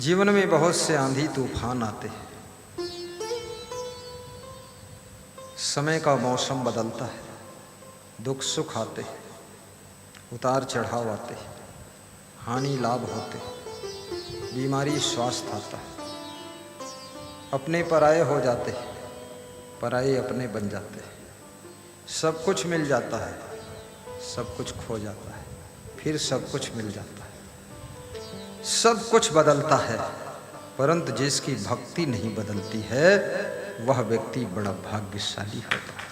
जीवन में बहुत से आंधी तूफान आते हैं, समय का मौसम बदलता है, दुख सुख आते हैं, उतार चढ़ाव आते हैं, हानि लाभ होते हैं, बीमारी स्वास्थ्य आता है, अपने पराये हो जाते हैं, पराये अपने बन जाते हैं, सब कुछ मिल जाता है, सब कुछ खो जाता है, फिर सब कुछ मिल जाता है, सब कुछ बदलता है, परंतु जिसकी भक्ति नहीं बदलती है वह व्यक्ति बड़ा भाग्यशाली होता है,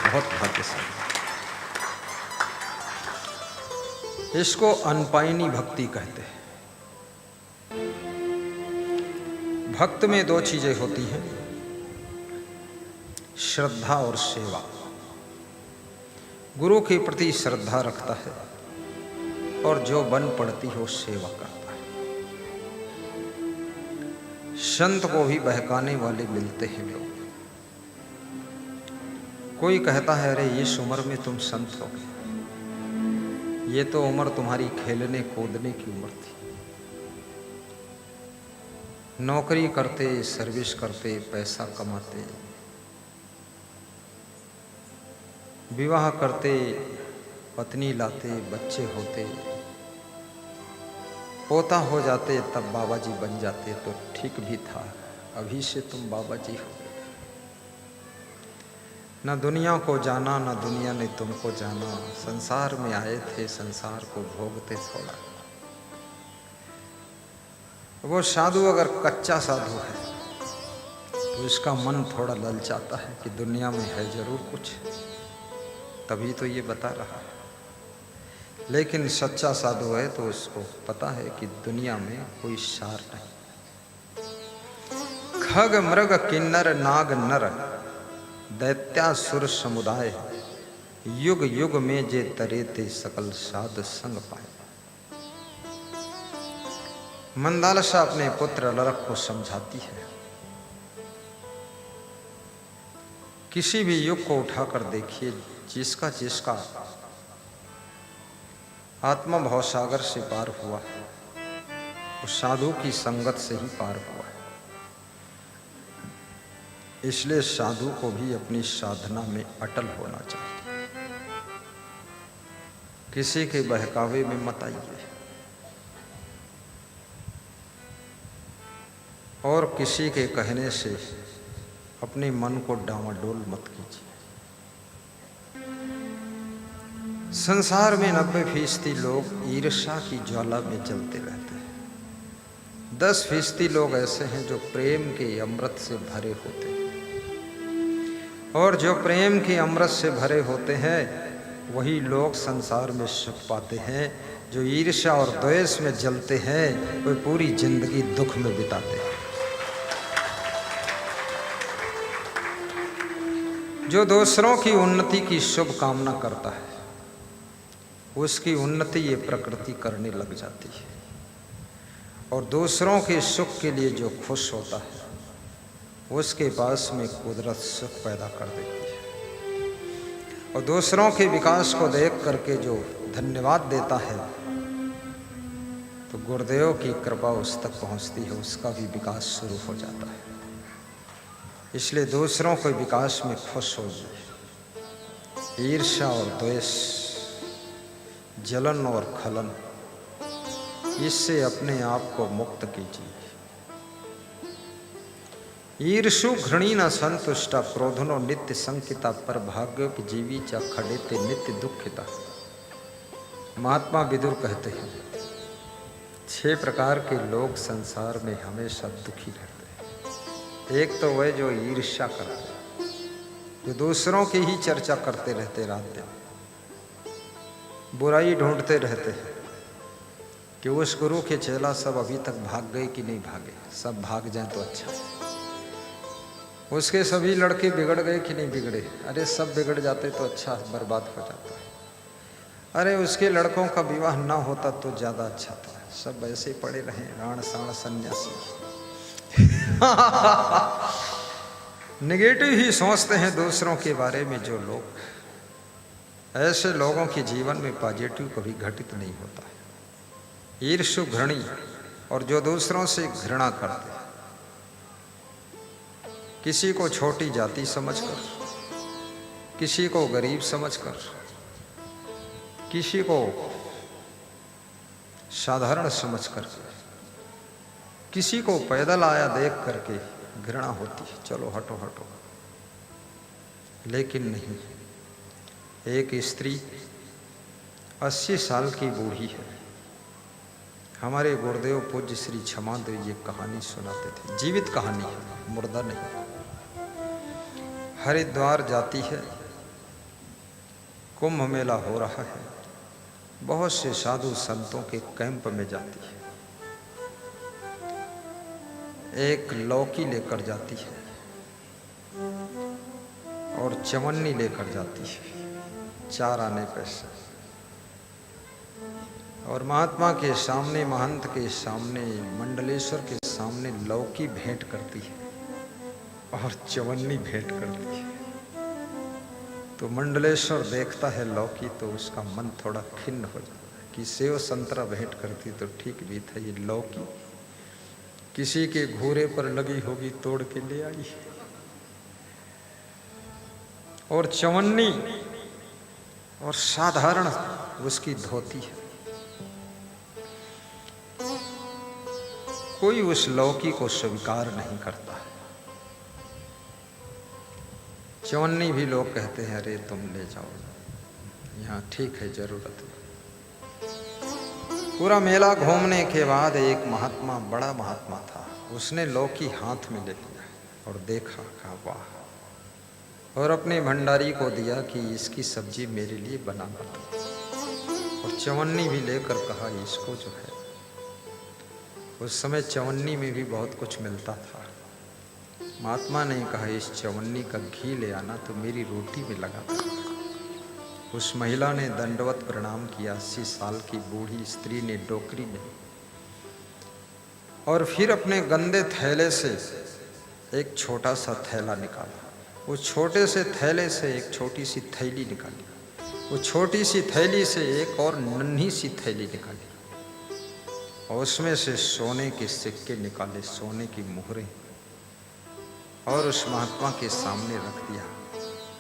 बहुत भाग्यशाली। इसको अनपायनी भक्ति कहते हैं। भक्त में दो चीजें होती हैं, श्रद्धा और सेवा। गुरु के प्रति श्रद्धा रखता है और जो बन पड़ती हो सेवा करता है। संत को भी बहकाने वाले मिलते हैं लोग। कोई कहता है अरे इस उम्र में तुम संत हो गए, ये तो उम्र तुम्हारी खेलने कूदने की उम्र थी। नौकरी करते, सर्विस करते, पैसा कमाते, विवाह करते, पत्नी लाते, बच्चे होते, पोता हो जाते, तब बाबा जी बन जाते तो ठीक भी था, अभी से तुम बाबा जी हो। न दुनिया को जाना, न दुनिया ने तुमको जाना, संसार में आए थे, संसार को भोगते थोड़ा। वो साधु अगर कच्चा साधु है तो इसका मन थोड़ा ललचाता है कि दुनिया में है जरूर कुछ, तभी तो ये बता रहा है। लेकिन सच्चा साधु है तो उसको पता है कि दुनिया में कोई सार नहीं। खग मृग किन्नर नाग नर दैत्यासुर समुदाय, युग युग में जे तरे ते सकल साध संग पाए। मंदालसा अपने पुत्र लरक को समझाती है, किसी भी युग को उठाकर देखिए, जिसका जिसका आत्मा भवसागर से पार हुआ है, उस साधु की संगत से ही पार हुआ है। इसलिए साधु को भी अपनी साधना में अटल होना चाहिए। किसी के बहकावे में मत आइए और किसी के कहने से अपने मन को डामाडोल मत कीजिए। संसार में 90% लोग ईर्ष्या की ज्वाला में जलते रहते हैं। 10% लोग ऐसे हैं जो प्रेम के अमृत से भरे होते हैं, और जो प्रेम के अमृत से भरे होते हैं वही लोग संसार में सुख पाते हैं। जो ईर्ष्या और द्वेष में जलते हैं वे पूरी जिंदगी दुख में बिताते हैं। जो दूसरों की उन्नति की शुभ कामना करता है उसकी उन्नति ये प्रकृति करने लग जाती है, और दूसरों के सुख के लिए जो खुश होता है उसके पास में कुदरत सुख पैदा कर देती है। और दूसरों के विकास को देख करके जो धन्यवाद देता है तो गुरुदेव की कृपा उस तक पहुंचती है, उसका भी विकास शुरू हो जाता है। इसलिए दूसरों के विकास में खुश होइए। ईर्ष्या और द्वेष, जलन और खलन, इससे अपने आप को मुक्त कीजिए। ईर्षु घृणी न संतुष्टा, क्रोधनो नित्य संकिता, पर भाग्य जीवी चा खड़ेते नित्य दुखिता। महात्मा विदुर कहते हैं 6 प्रकार के लोग संसार में हमेशा दुखी रहते हैं। एक तो वह जो ईर्ष्या करते हैं, जो दूसरों की ही चर्चा करते रहते, रात दिन बुराई ढूंढते रहते हैं कि उस गुरु के चेला सब अभी तक भाग गए कि नहीं भागे, सब भाग जाएं तो अच्छा। उसके सभी लड़के बिगड़ गए कि नहीं बिगड़े, अरे सब बिगड़ जाते तो अच्छा, बर्बाद हो जाता है। अरे उसके लड़कों का विवाह ना होता तो ज़्यादा अच्छा था, सब ऐसे पड़े रहे राण साण सन्यासी। नेगेटिव ही सोचते हैं दूसरों के बारे में जो लोग। ऐसे लोगों के जीवन में पॉजिटिव कभी घटित नहीं होता है। ईर्ष्या घृणी और जो दूसरों से घृणा करते, किसी को छोटी जाति समझकर, किसी को गरीब समझकर, किसी को साधारण समझकर, किसी को पैदल आया देख करके घृणा होती है, चलो हटो हटो। लेकिन नहीं, एक स्त्री 80 साल की बूढ़ी है। हमारे गुरुदेव पूज्य श्री क्षमादेव ये कहानी सुनाते थे, जीवित कहानी है, मुर्दा नहीं। हरिद्वार जाती है, कुंभ मेला हो रहा है, बहुत से साधु संतों के कैंप में जाती है। एक लौकी लेकर जाती है और चवन्नी लेकर जाती है, 4 आने पैसे। और महात्मा के सामने, महंत के सामने, मंडलेश्वर के सामने लौकी भेंट करती है और चवन्नी भेंट करती है। तो मंडलेश्वर देखता है लौकी, तो उसका मन थोड़ा खिन्न हो जाता है कि सेव संतरा भेंट करती तो ठीक भी था, ये लौकी किसी के घूरे पर लगी होगी तोड़ के ले आई। और चवन्नी और साधारण उसकी धोती है। कोई उस लौकी को स्वीकार नहीं करता है। चवन्नी भी लोग कहते हैं अरे तुम ले जाओ, यहाँ ठीक है, जरूरत है। पूरा मेला घूमने के बाद एक महात्मा, बड़ा महात्मा था, उसने लौकी हाथ में ले लिया और देखा, कहा वाह, और अपने भंडारी को दिया कि इसकी सब्जी मेरे लिए बनाना था। और चवन्नी भी लेकर कहा इसको जो है, उस समय चवन्नी में भी बहुत कुछ मिलता था। महात्मा ने कहा इस चवन्नी का घी ले आना तो मेरी रोटी में लगा था। उस महिला ने दंडवत प्रणाम किया, 80 साल की बूढ़ी स्त्री ने डोकरी में, और फिर अपने गंदे थैले से एक छोटा सा थैला निकाला। उस छोटे से थैले से एक छोटी सी थैली निकाली, उस छोटी सी थैली से एक और नन्ही सी थैली निकाली, और उसमें से सोने के सिक्के निकाले, सोने की मोहरें, और उस महात्मा के सामने रख दिया।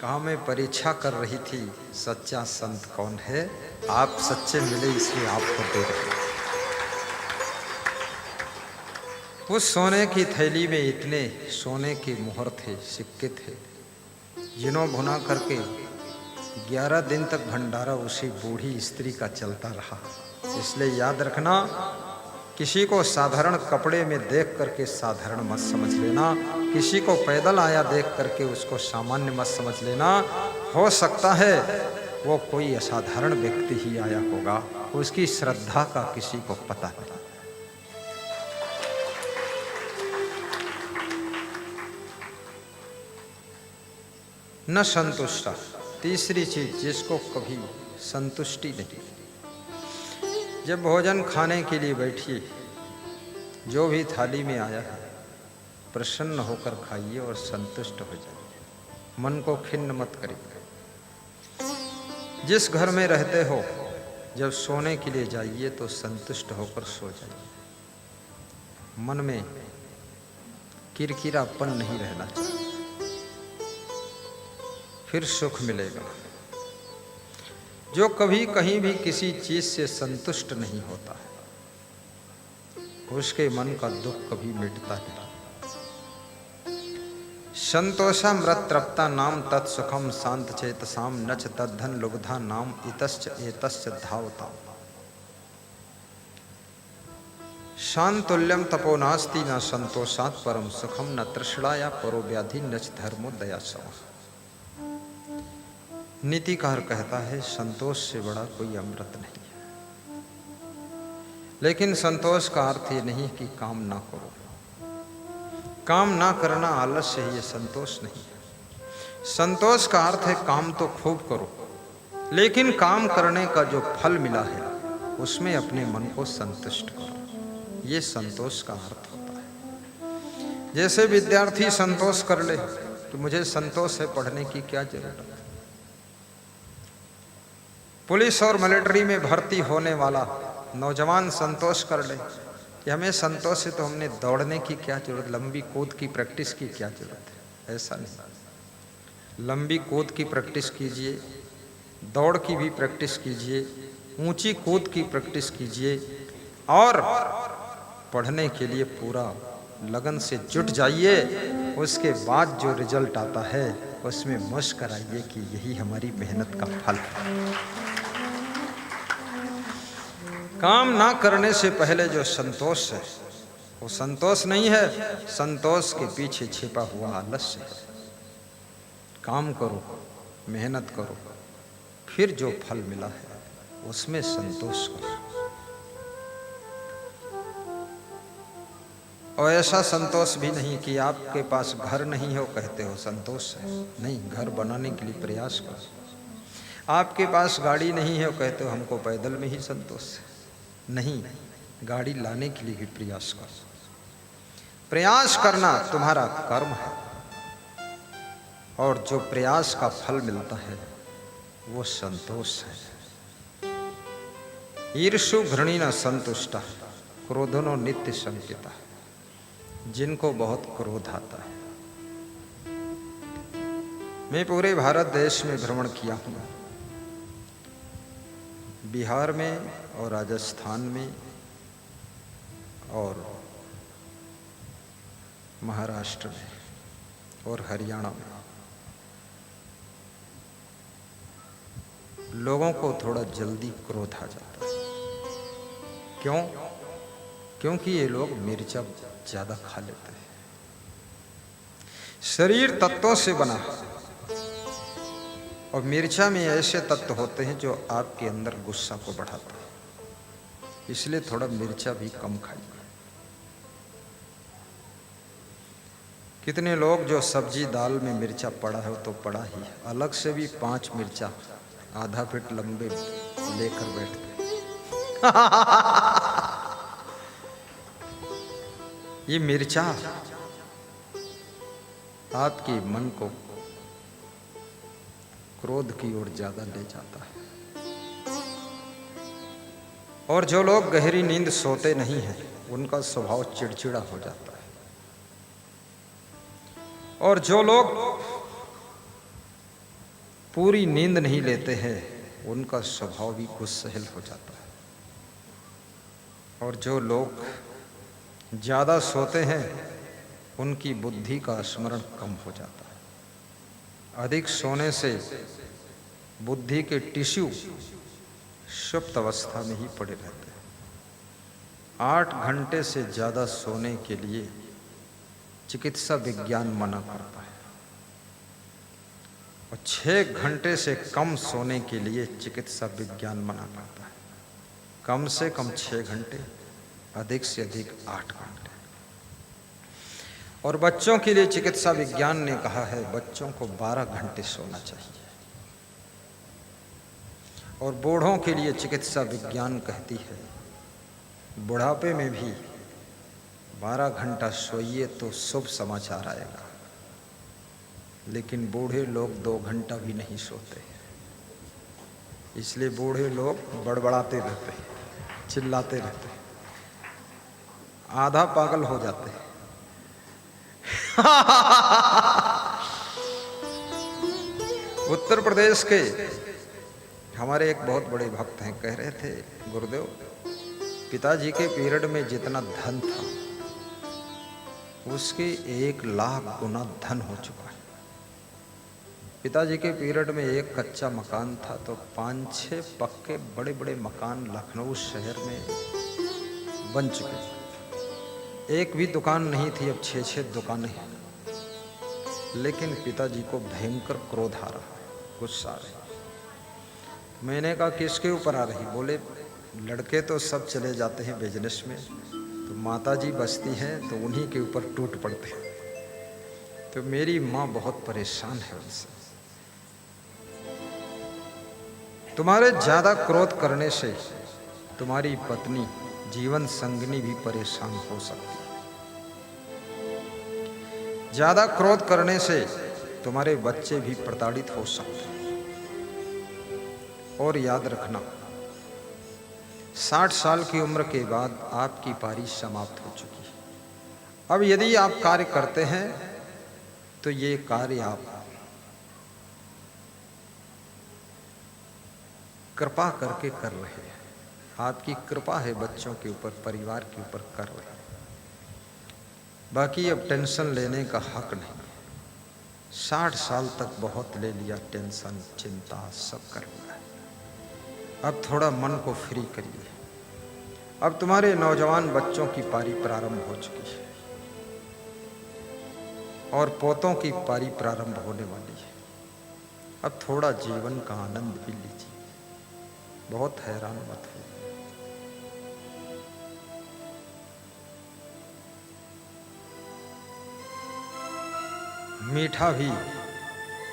कहा मैं परीक्षा कर रही थी सच्चा संत कौन है, आप सच्चे मिले इसलिए आपको दे रहे। उस सोने की थैली में इतने सोने के मोहर थे, सिक्के थे, जिन्हों भुना करके 11 दिन तक भंडारा उसी बूढ़ी स्त्री का चलता रहा। इसलिए याद रखना, किसी को साधारण कपड़े में देख करके साधारण मत समझ लेना, किसी को पैदल आया देख करके उसको सामान्य मत समझ लेना। हो सकता है वो कोई असाधारण व्यक्ति ही आया होगा, उसकी श्रद्धा का किसी को पता नहीं। न संतुष्टा, तीसरी चीज जिसको कभी संतुष्टि नहीं। जब भोजन खाने के लिए बैठिए, जो भी थाली में आया है प्रसन्न होकर खाइए और संतुष्ट हो जाइए, मन को खिन्न मत करिए। जिस घर में रहते हो जब सोने के लिए जाइए तो संतुष्ट होकर सो जाइए, मन में किरकिरापन नहीं रहना चाहिए, फिर सुख मिलेगा। जो कभी कहीं भी किसी चीज से संतुष्ट नहीं होता है, उसके मन का दुख कभी मिटता नहीं। संतोषा मृत तृप्ता नाम तत्सुखम शांत चेतसाम नच तद्धन लुब्धा नाम इतश्च एतश्च धावता। शांतुल्यम तपो नास्ति न संतोषात् परम सुखम न तृष्णाया परो व्याधि नच धर्मो दया सम। नीतिकार कहता है संतोष से बड़ा कोई अमृत नहीं है। लेकिन संतोष का अर्थ ये नहीं कि काम ना करो, काम ना करना आलस्य है, ये संतोष नहीं है। संतोष का अर्थ है काम तो खूब करो, लेकिन काम करने का जो फल मिला है उसमें अपने मन को संतुष्ट करो, ये संतोष का अर्थ होता है। जैसे विद्यार्थी संतोष कर ले तो मुझे संतोष है, पढ़ने की क्या जरूरत है। पुलिस और मिलिट्री में भर्ती होने वाला नौजवान संतोष कर ले कि हमें संतोष है तो हमने दौड़ने की क्या जरूरत, लंबी कूद की प्रैक्टिस की क्या जरूरत है। ऐसा नहीं, लंबी कूद की प्रैक्टिस कीजिए, दौड़ की भी प्रैक्टिस कीजिए, ऊंची कूद की प्रैक्टिस कीजिए और पढ़ने के लिए पूरा लगन से जुट जाइए। उसके बाद जो रिजल्ट आता है उसमें मुस्कुर आइए कि यही हमारी मेहनत का फल है। काम ना करने से पहले जो संतोष है वो संतोष नहीं है, संतोष के पीछे छिपा हुआ आलस्य है। काम करो, मेहनत करो, फिर जो फल मिला है उसमें संतोष करो। और ऐसा संतोष भी नहीं कि आपके पास घर नहीं हो कहते हो संतोष है, नहीं, घर बनाने के लिए प्रयास करो। आपके पास गाड़ी नहीं है कहते हो हमको पैदल में ही संतोष है, नहीं, गाड़ी लाने के लिए भी प्रयास करो। प्रयास करना तुम्हारा कर्म है और जो प्रयास का फल मिलता है वो संतोष है। ईर्षु घृणीन संतुष्टा क्रोधनो नित्य संकिता, जिनको बहुत क्रोध आता है। मैं पूरे भारत देश में भ्रमण किया हूँ, बिहार में और राजस्थान में और महाराष्ट्र में और हरियाणा में। लोगों को थोड़ा जल्दी क्रोध आ जाता है। क्यों? क्योंकि ये लोग मिर्चा ज्यादा खा लेते हैं। शरीर तत्वों से बना और मिर्चा में ऐसे तत्व होते हैं जो आपके अंदर गुस्सा को बढ़ाते हैं, इसलिए थोड़ा मिर्चा भी कम खाइए। कितने लोग जो सब्जी दाल में मिर्चा पड़ा है वो तो पड़ा ही, अलग से भी 5 मिर्चा आधा फीट लंबे लेकर बैठते ये मिर्चा आपके मन को क्रोध की ओर ज्यादा ले जाता है। और जो लोग गहरी नींद सोते नहीं हैं उनका स्वभाव चिड़चिड़ा हो जाता है। और जो लोग पूरी नींद नहीं लेते हैं उनका स्वभाव भी गुस्सैल हो जाता है। और जो लोग ज्यादा सोते हैं उनकी बुद्धि का स्मरण कम हो जाता है। अधिक सोने से बुद्धि के टिश्यू सुप्त अवस्था में ही पड़े रहते हैं। 8 घंटे से ज्यादा सोने के लिए चिकित्सा विज्ञान मना करता है और 6 घंटे से कम सोने के लिए चिकित्सा विज्ञान मना करता है। कम से कम 6 घंटे, अधिक से अधिक 8 घंटे। और बच्चों के लिए चिकित्सा विज्ञान ने कहा है बच्चों को 12 घंटे सोना चाहिए। और बूढ़ों के लिए चिकित्सा विज्ञान कहती है बुढ़ापे में भी 12 घंटा सोइए तो शुभ समाचार आएगा। लेकिन बूढ़े लोग 2 घंटा भी नहीं सोते, इसलिए बूढ़े लोग बड़बड़ाते रहते हैं, चिल्लाते रहते हैं, आधा पागल हो जाते हैं। उत्तर प्रदेश के हमारे एक बहुत बड़े भक्त हैं, कह रहे थे गुरुदेव पिताजी के पीरियड में जितना धन था उसके 1 लाख गुना धन हो चुका है। पिताजी के पीरियड में एक कच्चा मकान था तो 5-6 पक्के बड़े बड़े मकान लखनऊ शहर में बन चुके। एक भी दुकान नहीं थी, अब 6-6 दुकानें हैं। लेकिन पिताजी को भयंकर क्रोध आ रहा है, गुस्सा आ रहा है। मैंने कहा किसके ऊपर आ रही? बोले लड़के तो सब चले जाते हैं बिजनेस में, तो माताजी बचती हैं तो उन्हीं के ऊपर टूट पड़ते हैं। तो मेरी माँ बहुत परेशान है उनसे। तुम्हारे ज्यादा क्रोध करने से तुम्हारी पत्नी जीवन संगिनी भी परेशान हो सकती है। ज्यादा क्रोध करने से तुम्हारे बच्चे भी प्रताड़ित हो सकते हैं। और याद रखना 60 साल की उम्र के बाद आपकी पारी समाप्त हो चुकी है। अब यदि आप कार्य करते हैं तो ये कार्य आप कृपा करके कर रहे हैं। आपकी कृपा है बच्चों के ऊपर, परिवार के ऊपर कर रहे हैं। बाकी अब टेंशन लेने का हक नहीं। 60 साल तक बहुत ले लिया, टेंशन चिंता सब कर लिया। अब थोड़ा मन को फ्री करिए। अब तुम्हारे नौजवान बच्चों की पारी प्रारंभ हो चुकी है और पोतों की पारी प्रारंभ होने वाली है। अब थोड़ा जीवन का आनंद भी लीजिए, बहुत हैरान मत हो। मीठा भी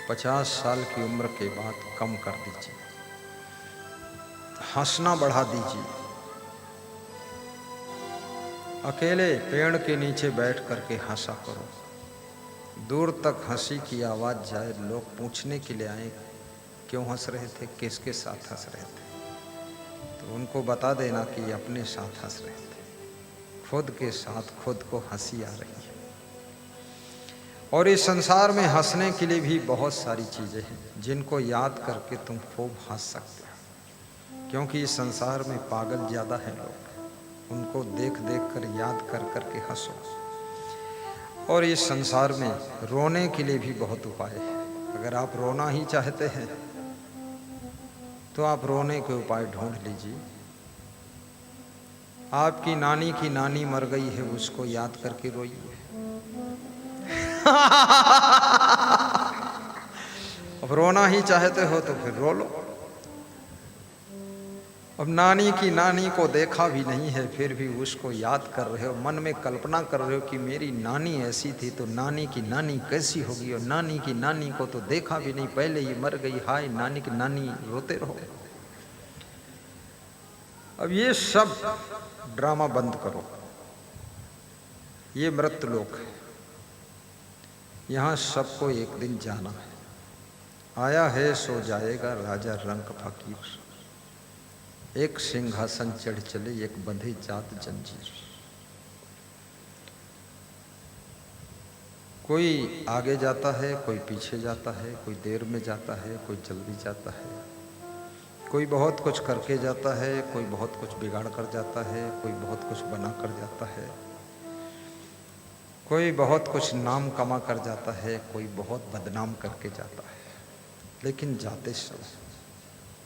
50 साल की उम्र के बाद कम कर दीजिए, हंसना बढ़ा दीजिए। अकेले पेड़ के नीचे बैठ करके हंसा करो, दूर तक हंसी की आवाज़ जाए, लोग पूछने के लिए आए क्यों हंस रहे थे, किसके साथ हंस रहे थे, तो उनको बता देना कि अपने साथ हंस रहे थे, खुद के साथ खुद को हंसी आ रही है। और इस संसार में हंसने के लिए भी बहुत सारी चीज़ें हैं जिनको याद करके तुम खूब हंस सकते हो, क्योंकि इस संसार में पागल ज़्यादा हैं लोग, उनको देख देख कर याद कर करके हंसो। और इस संसार में रोने के लिए भी बहुत उपाय है। अगर आप रोना ही चाहते हैं तो आप रोने के उपाय ढूंढ लीजिए। आपकी नानी की नानी मर गई है, उसको याद करके रोइए। अब रोना ही चाहते हो तो फिर रो लो। अब नानी की नानी को देखा भी नहीं है, फिर भी उसको याद कर रहे हो, मन में कल्पना कर रहे हो कि मेरी नानी ऐसी थी तो नानी की नानी कैसी होगी, और नानी की नानी को तो देखा भी नहीं, पहले ही मर गई, हाय नानी की नानी, रोते रहो। अब ये सब ड्रामा बंद करो। ये मृत्यलोक है, यहाँ सबको एक दिन जाना है। आया है सो जाएगा राजा रंक फकीर, एक सिंहासन चढ़ चले एक बंधे जात जंजीर। कोई आगे जाता है, कोई पीछे जाता है, कोई देर में जाता है, कोई जल्दी जाता है, कोई बहुत कुछ करके जाता है, कोई बहुत कुछ बिगाड़ कर जाता है, कोई बहुत कुछ बना कर जाता है, कोई बहुत कुछ नाम कमा कर जाता है, कोई बहुत बदनाम करके जाता है, लेकिन जाते सब